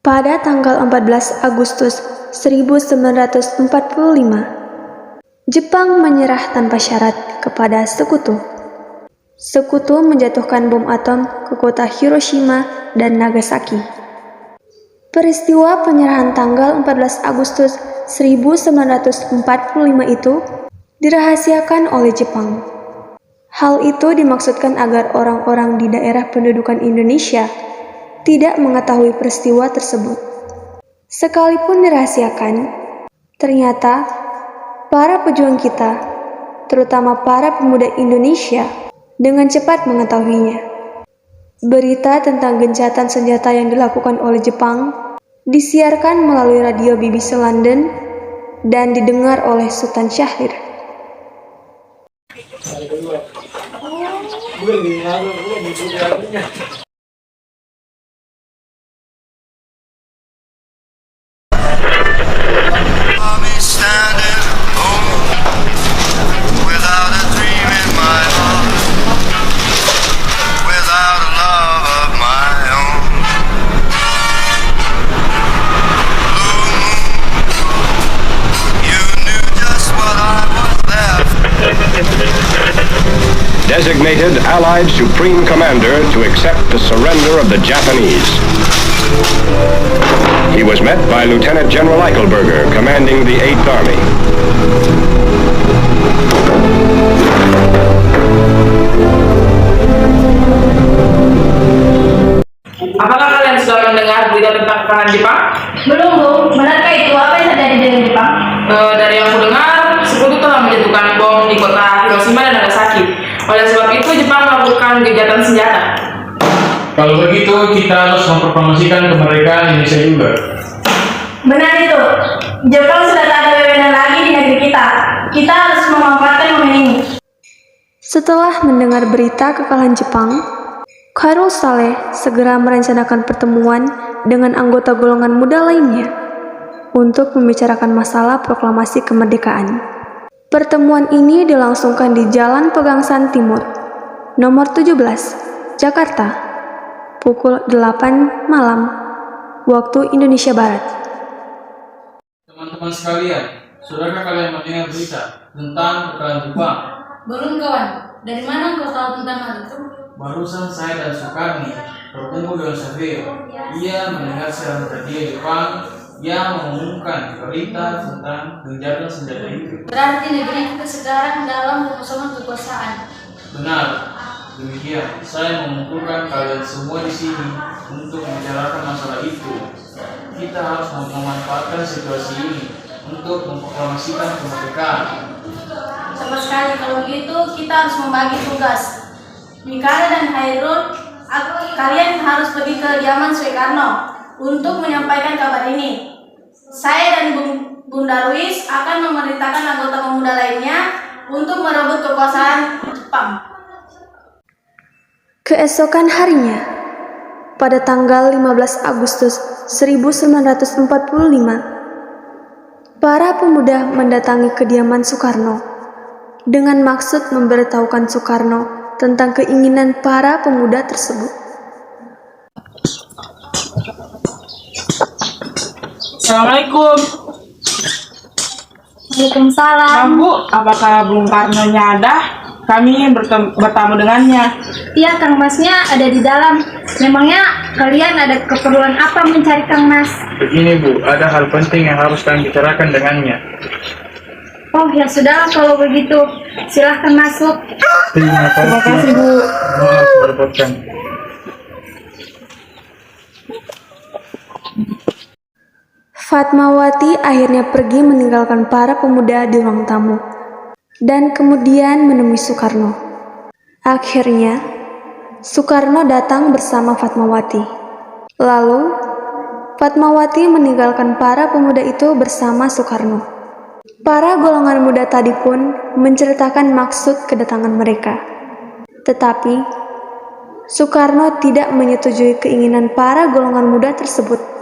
Pada tanggal 14 Agustus 1945, Jepang menyerah tanpa syarat kepada Sekutu. Sekutu menjatuhkan bom atom ke kota Hiroshima dan Nagasaki. Peristiwa penyerahan tanggal 14 Agustus 1945 itu dirahasiakan oleh Jepang. Hal itu dimaksudkan agar orang-orang di daerah pendudukan Indonesia tidak mengetahui peristiwa tersebut. Sekalipun dirahasiakan, ternyata para pejuang kita, terutama para pemuda Indonesia, dengan cepat mengetahuinya. Berita tentang gencatan senjata yang dilakukan oleh Jepang disiarkan melalui radio BBC London dan didengar oleh Sultan Syahrir. Designated Allied Supreme Commander to accept the surrender of the Japanese. He was met by Lieutenant General Eichelberger, commanding the 8th Army. Apakah kalian sudah mendengar berita tentang peperangan Jepang? Belum, Bu. Benarkah itu? Apa yang terjadi dengan Jepang? Dari yang aku dengar, Sekutu telah menjatuhkan bom di kota Hiroshima dan Nagasaki. Oleh sebab itu, Jepang melakukan gencatan senjata. Kalau begitu, kita harus mempromosikan kemerdekaan Indonesia juga. Benar itu. Jepang sudah tak ada wewenang lagi di negeri kita. Kita harus memanfaatkan momen ini. Setelah mendengar berita kekalahan Jepang, Khairul Saleh segera merencanakan pertemuan dengan anggota golongan muda lainnya untuk membicarakan masalah proklamasi kemerdekaan. Pertemuan ini dilangsungkan di Jalan Pegangsaan Timur, nomor 17, Jakarta, pukul 8 malam, waktu Indonesia Barat. Teman-teman sekalian, sudahkah kalian mendengar berita tentang kekalahan Jepang? Belum, kawan. Dari mana engkau tahu tentang hal itu? Barusan saya dan Soekarni bertemu dengan Savio. Ia mendengar siaran radio Jepang yang mengumumkan berita tentang gencatan senjata itu. Berarti negeri kita sekarang dalam pengosongan kekuasaan. Benar, demikian. Saya mengumpulkan kalian semua di sini untuk membicarakan masalah itu. Kita harus memanfaatkan situasi ini untuk memproklamasikan kemerdekaan. Sama sekali. Kalau begitu, kita harus membagi tugas. Mikala dan Hairul, kalian harus pergi ke kediaman Soekarno untuk menyampaikan kabar ini. Saya dan Bung Darwis akan memerintahkan anggota pemuda lainnya untuk merebut kekuasaan Jepang. Keesokan harinya, pada tanggal 15 Agustus 1945, para pemuda mendatangi kediaman Soekarno dengan maksud memberitahukan Soekarno tentang keinginan para pemuda tersebut. Assalamualaikum. Waalaikumsalam. Bu, apakah Bung Karno-nya ada? Kami bertamu dengannya. Iya, Kang Masnya ada di dalam. Memangnya kalian ada keperluan apa mencari Kang Mas? Begini Bu, ada hal penting yang harus kami bicarakan dengannya. Oh ya sudah, kalau begitu silahkan masuk. Terima kasih Bu. Maaf merepotkan. Fatmawati akhirnya pergi meninggalkan para pemuda di ruang tamu dan kemudian menemui Soekarno. Akhirnya, Soekarno datang bersama Fatmawati. Lalu, Fatmawati meninggalkan para pemuda itu bersama Soekarno. Para golongan muda tadi pun menceritakan maksud kedatangan mereka. Tetapi, Soekarno tidak menyetujui keinginan para golongan muda tersebut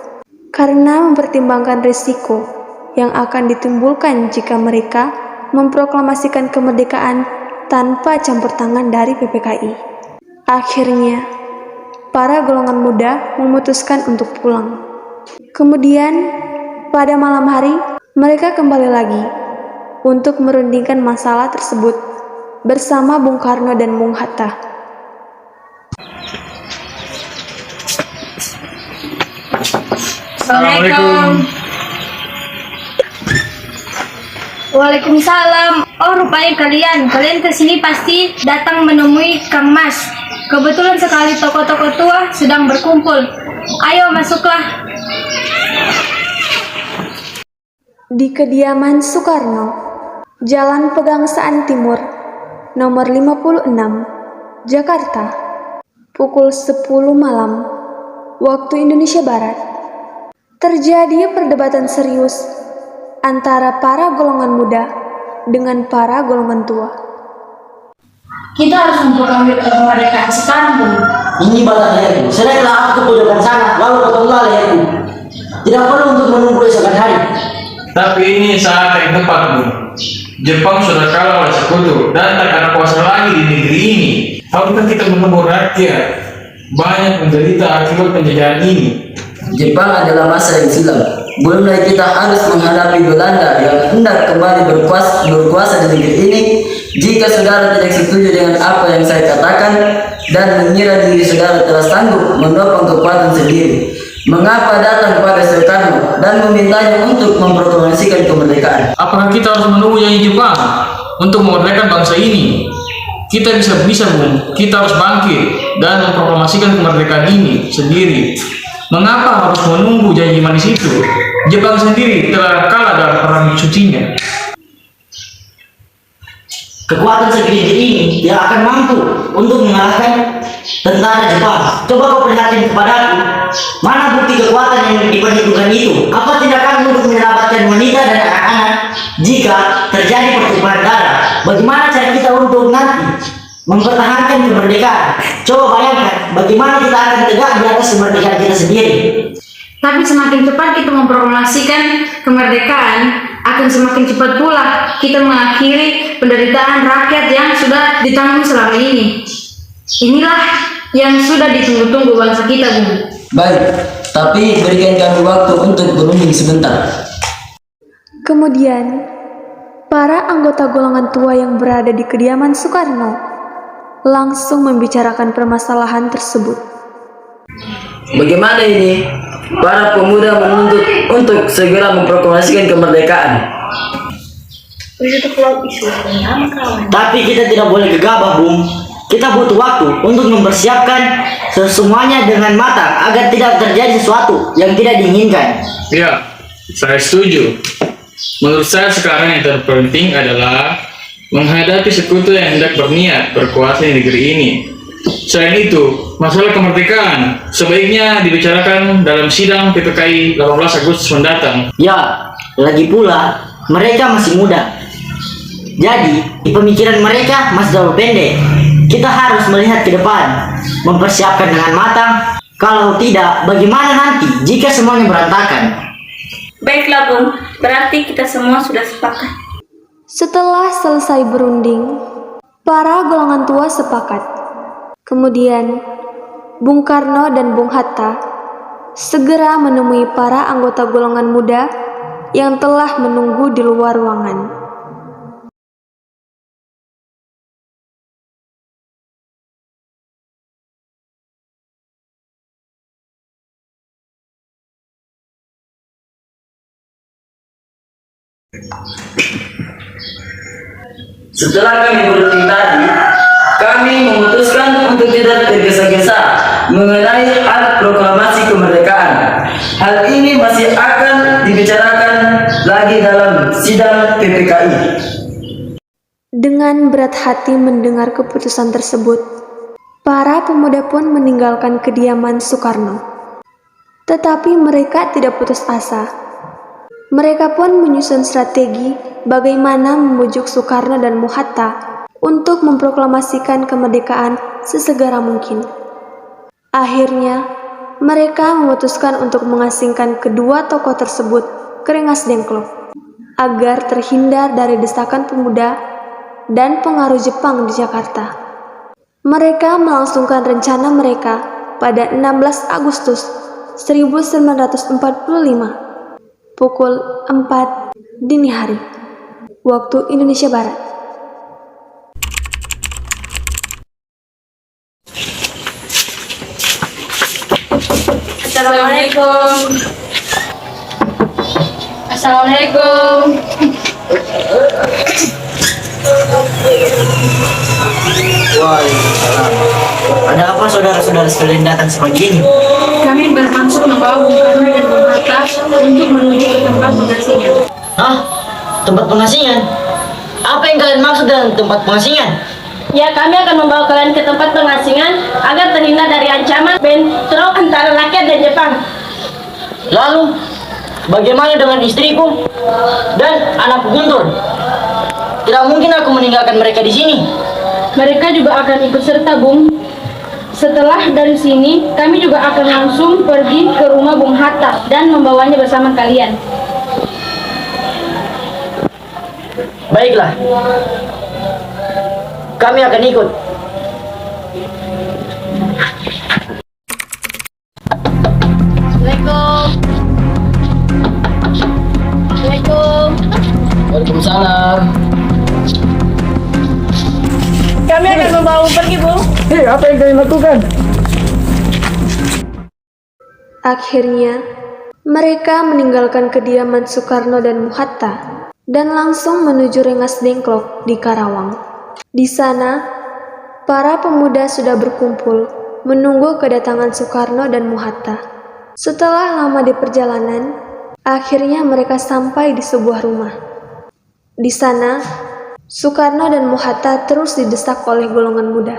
karena mempertimbangkan risiko yang akan ditimbulkan jika mereka memproklamasikan kemerdekaan tanpa campur tangan dari PPKI. Akhirnya, para golongan muda memutuskan untuk pulang. Kemudian, pada malam hari, mereka kembali lagi untuk merundingkan masalah tersebut bersama Bung Karno dan Bung Hatta. Assalamualaikum. Waalaikumsalam. Oh, rupanya kalian kesini pasti datang menemui Kang Mas. Kebetulan sekali tokoh-tokoh tua sedang berkumpul. Ayo masuklah. Di kediaman Soekarno, Jalan Pegangsaan Timur, nomor 56, Jakarta, pukul 10 malam, waktu Indonesia Barat. Terjadi perdebatan serius antara para golongan muda dengan para golongan tua. Kita harus memproklamirkan kemerdekaan sekarang, Bung. Ini batang leherku. Serahlah aku ke pojokan sana, lalu potonglah leherku. Tidak perlu untuk menunggu esokan hari. Tapi ini saat yang tepat, Bu. Jepang sudah kalah oleh sekutu dan tak ada kuasa lagi di negeri ini. Haruskah kita menunggu rakyat banyak menderita akibat penjajahan ini? Jepang adalah masa yang silam. Belum lagi kita harus menghadapi Belanda yang hendak kembali berkuasa di negeri ini. Jika saudara tidak setuju dengan apa yang saya katakan dan mengira diri saudara telah sanggup menopang kekuatan sendiri, mengapa datang kepada Soekarno dan memintanya untuk memproklamasikan kemerdekaan? Apakah kita harus menunggu janji Jepang untuk memerdekakan bangsa ini? Kita bisa Bung. Kita harus bangkit dan memproklamasikan kemerdekaan ini sendiri. Mengapa harus menunggu janji manis itu? Jepang sendiri telah kalah dalam perang sucinya. Kekuatan segelintir ini tidak akan mampu untuk mengalahkan tentara Jepang. Coba kau perhatikan kepadaku. Mana bukti kekuatan yang diperhitungkan itu? Apa tindakan untuk menyelamatkan wanita dan anak-anak jika terjadi pertumpahan darah? Bagaimana cara kita untuk nanti mempertahankan kemerdekaan? Coba bayangkan bagaimana kita akan tegak di atas kemerdekaan kita sendiri. Tapi semakin cepat kita memproklamasikan kemerdekaan, akan semakin cepat pula kita mengakhiri penderitaan rakyat yang sudah ditanggung selama ini. Inilah yang sudah ditunggu-tunggu bangsa kita, Bung. Baik, tapi berikan kami waktu untuk berunding sebentar. Kemudian, para anggota golongan tua yang berada di kediaman Soekarno langsung membicarakan permasalahan tersebut. Bagaimana ini? Para pemuda menuntut untuk segera memproklamasikan kemerdekaan. Tapi kita tidak boleh gegabah, Bung. Kita butuh waktu untuk mempersiapkan semuanya dengan matang agar tidak terjadi sesuatu yang tidak diinginkan. Ya, saya setuju. Menurut saya sekarang yang terpenting adalah menghadapi sekutu yang hendak berniat berkuasa di negeri ini. Selain itu, masalah kemerdekaan sebaiknya dibicarakan dalam sidang PPKI 18 Agustus mendatang. Ya, lagi pula mereka masih muda. Jadi, di pemikiran mereka masih terlalu pendek. Kita harus melihat ke depan, mempersiapkan dengan matang. Kalau tidak, bagaimana nanti jika semuanya berantakan? Baiklah, Bung. Berarti kita semua sudah sepakat. Setelah selesai berunding, para golongan tua sepakat. Kemudian, Bung Karno dan Bung Hatta segera menemui para anggota golongan muda yang telah menunggu di luar ruangan. Setelah kami berunding tadi, kami memutuskan untuk tidak tergesa-gesa mengenai hal proklamasi kemerdekaan. Hal ini masih akan dibicarakan lagi dalam sidang PPKI. Dengan berat hati mendengar keputusan tersebut, para pemuda pun meninggalkan kediaman Soekarno. Tetapi mereka tidak putus asa. Mereka pun menyusun strategi bagaimana membujuk Soekarno dan Hatta untuk memproklamasikan kemerdekaan sesegera mungkin. Akhirnya, mereka memutuskan untuk mengasingkan kedua tokoh tersebut ke Rengas Dengklok agar terhindar dari desakan pemuda dan pengaruh Jepang di Jakarta. Mereka melangsungkan rencana mereka pada 16 Agustus 1945 pukul 4 dini hari waktu Indonesia Barat. Assalamualaikum. Assalamualaikum. Waalaikumsalam. Ada apa saudara-saudara sekalian datang sepagi ini? Kami bermaksud membawa Bung Karno dan Bung Hatta untuk menuju ke tempat pengasingan. Hah? Tempat pengasingan? Apa yang kalian maksud dengan tempat pengasingan? Ya, kami akan membawa kalian ke tempat pengasingan agar terhindar dari ancaman bentrok antara rakyat dan Jepang. Lalu, bagaimana dengan istriku dan anakku Guntur? Tidak mungkin aku meninggalkan mereka di sini. Mereka juga akan ikut serta, Bung. Setelah dari sini, kami juga akan langsung pergi ke rumah Bung Hatta dan membawanya bersama kalian. Baiklah. Kami akan ikut. Assalamualaikum. Assalamualaikum. Waalaikumsalam. Kami akan membawa pergi, Bung. Apa yang kalian lakukan? Akhirnya, mereka meninggalkan kediaman Soekarno dan Muhatta dan langsung menuju Rengas Dengklok di Karawang. Di sana, para pemuda sudah berkumpul menunggu kedatangan Soekarno dan Muhatta. Setelah lama di perjalanan, akhirnya mereka sampai di sebuah rumah. Di sana, Soekarno dan Muhatta terus didesak oleh golongan muda.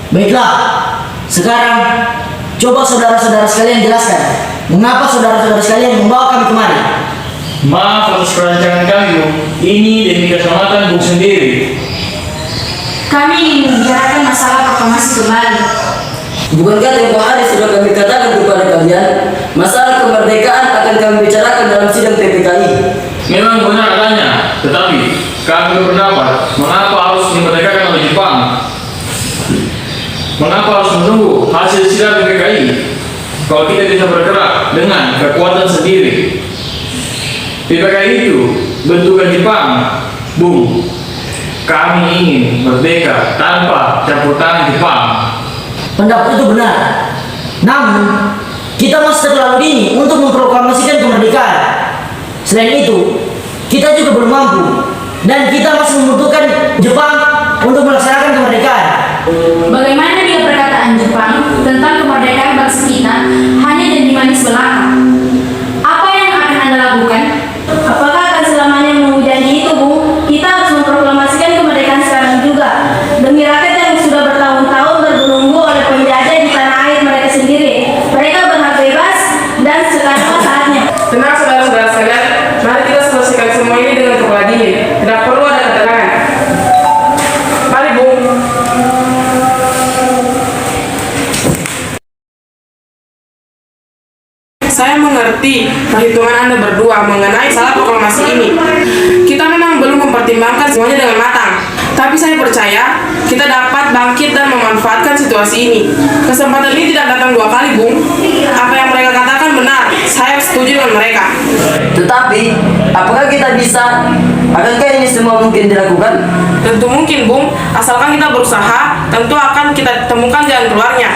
Baiklah, sekarang coba saudara-saudara sekalian jelaskan mengapa saudara-saudara sekalian membawa kami kemari. Maaf atas perancangan kami, Bung. Ini demi keselamatan Bung sendiri. Kami ingin membicarakan masalah proklamasi kembali. Bukankah tempoh hari sudah kami katakan kepada kalian, masalah kemerdekaan akan kami bicarakan dalam sidang PPKI. Memang benar adanya, tetapi kami berpendapat mengapa harus dimerdekakan oleh Jepang? Mengapa harus menunggu hasil sidang PPKI kalau kita bisa bergerak dengan kekuatan sendiri? PPKI itu bentukan Jepang, Bung. Kami ingin merdeka tanpa campur tangan Jepang. Pendapat itu benar. Namun, kita masih terlalu dini untuk memproklamasikan kemerdekaan. Selain itu, kita juga belum mampu dan kita masih membutuhkan Jepang untuk melaksanakan kemerdekaan. Bagaimana dengan perkataan Jepang tentang kemerdekaan bangsa kita hanya janji manis belaka? Apa yang akan Anda lakukan? Apakah akan selamanya menunggu janji itu, Bung? Kita harus memproklamasikan kemerdekaan sekarang juga. Demi rakyat yang sudah bertahun-tahun berbelenggu oleh penjajah di tanah air mereka sendiri. Mereka berhak bebas dan sekarang saatnya. Tenang saudara-saudara sekalian, mari kita selesaikan semua ini dengan kepala dingin. Tidak perlu ada ketegangan. Mari, Bung. Saya mengerti perhitungan Anda berdua mengenai salah proklamasi ini. Kita memang belum mempertimbangkan semuanya dengan matang. Tapi saya percaya kita dapat bangkit dan memanfaatkan situasi ini. Kesempatan ini tidak datang dua kali, Bung. Apa yang mereka katakan benar. Saya setuju dengan mereka. Tetapi, apakah kita bisa? Akankah ini semua mungkin dilakukan? Tentu mungkin, Bung. Asalkan kita berusaha, tentu akan kita temukan jalan keluarnya.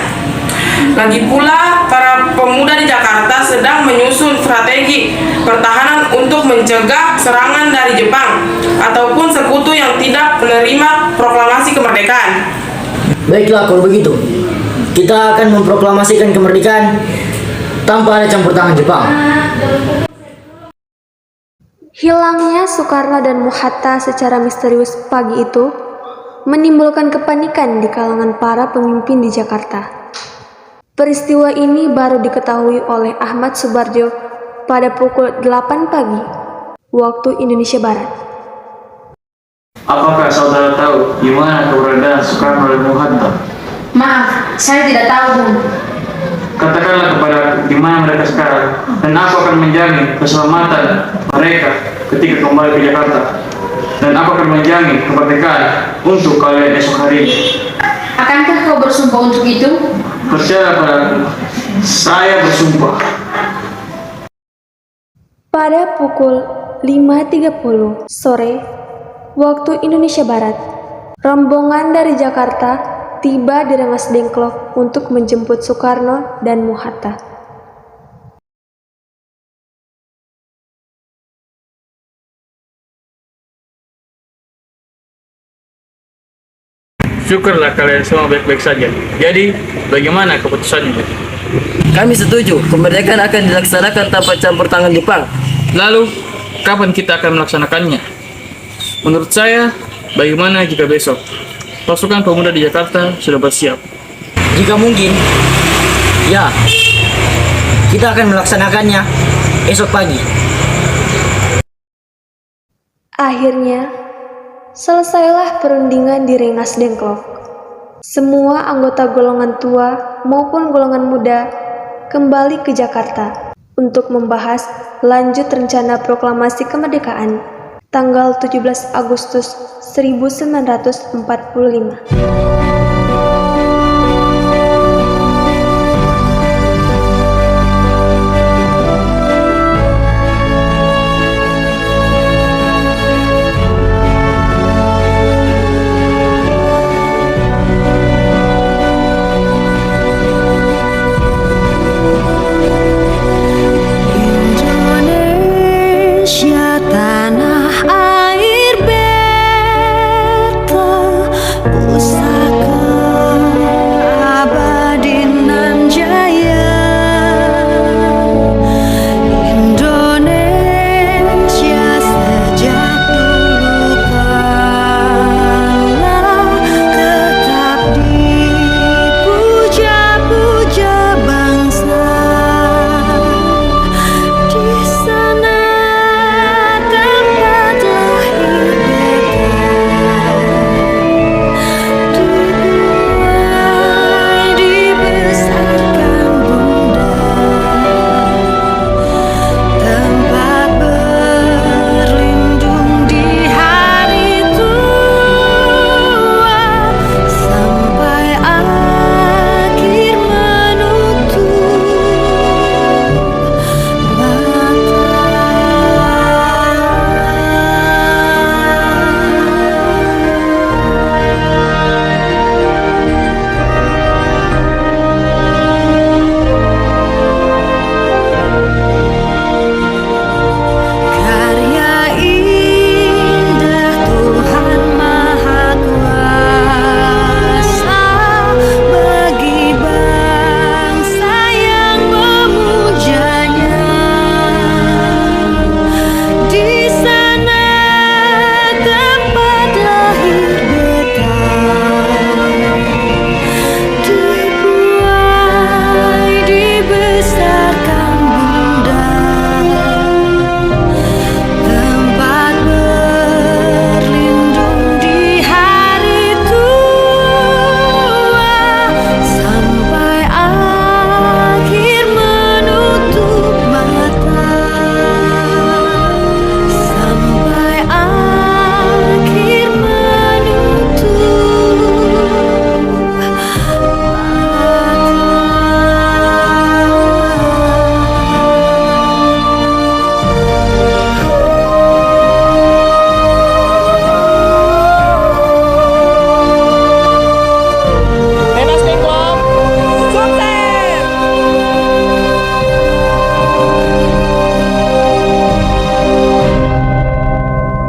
Lagi pula, para pemuda di Jakarta sedang menyusun strategi pertahanan untuk mencegah serangan dari Jepang ataupun sekutu yang tidak menerima proklamasi kemerdekaan. Baiklah kalau begitu, kita akan memproklamasikan kemerdekaan tanpa ada campur tangan Jepang. Hilangnya Soekarno dan Muhatta secara misterius pagi itu menimbulkan kepanikan di kalangan para pemimpin di Jakarta. Peristiwa ini baru diketahui oleh Ahmad Subarjo pada pukul 8 pagi, waktu Indonesia Barat. Apakah saudara tahu di mana keberadaan Soekarno dan Muhatta? Maaf, saya tidak tahu, Bung. Katakanlah kepada di mana mereka sekarang, dan aku akan menjamin keselamatan mereka ketika kembali ke Jakarta. Dan aku akan menjamin kemerdekaan untuk kalian esok hari. Akankah kau bersumpah untuk itu? Percaya padaku, saya bersumpah. Pada pukul 5.30 sore, waktu Indonesia Barat, rombongan dari Jakarta tiba di Rengas Dengklok untuk menjemput Soekarno dan Muhatta. Syukurlah kalian semua baik-baik saja. Jadi, bagaimana keputusannya? Kami setuju, kemerdekaan akan dilaksanakan tanpa campur tangan Jepang. Lalu, kapan kita akan melaksanakannya? Menurut saya, bagaimana jika besok pasukan pemuda di Jakarta sudah bersiap? Jika mungkin, ya, kita akan melaksanakannya esok pagi. Akhirnya, selesailah perundingan di Rengas Dengklok. Semua anggota golongan tua maupun golongan muda kembali ke Jakarta untuk membahas lanjut rencana proklamasi kemerdekaan tanggal 17 Agustus 1945.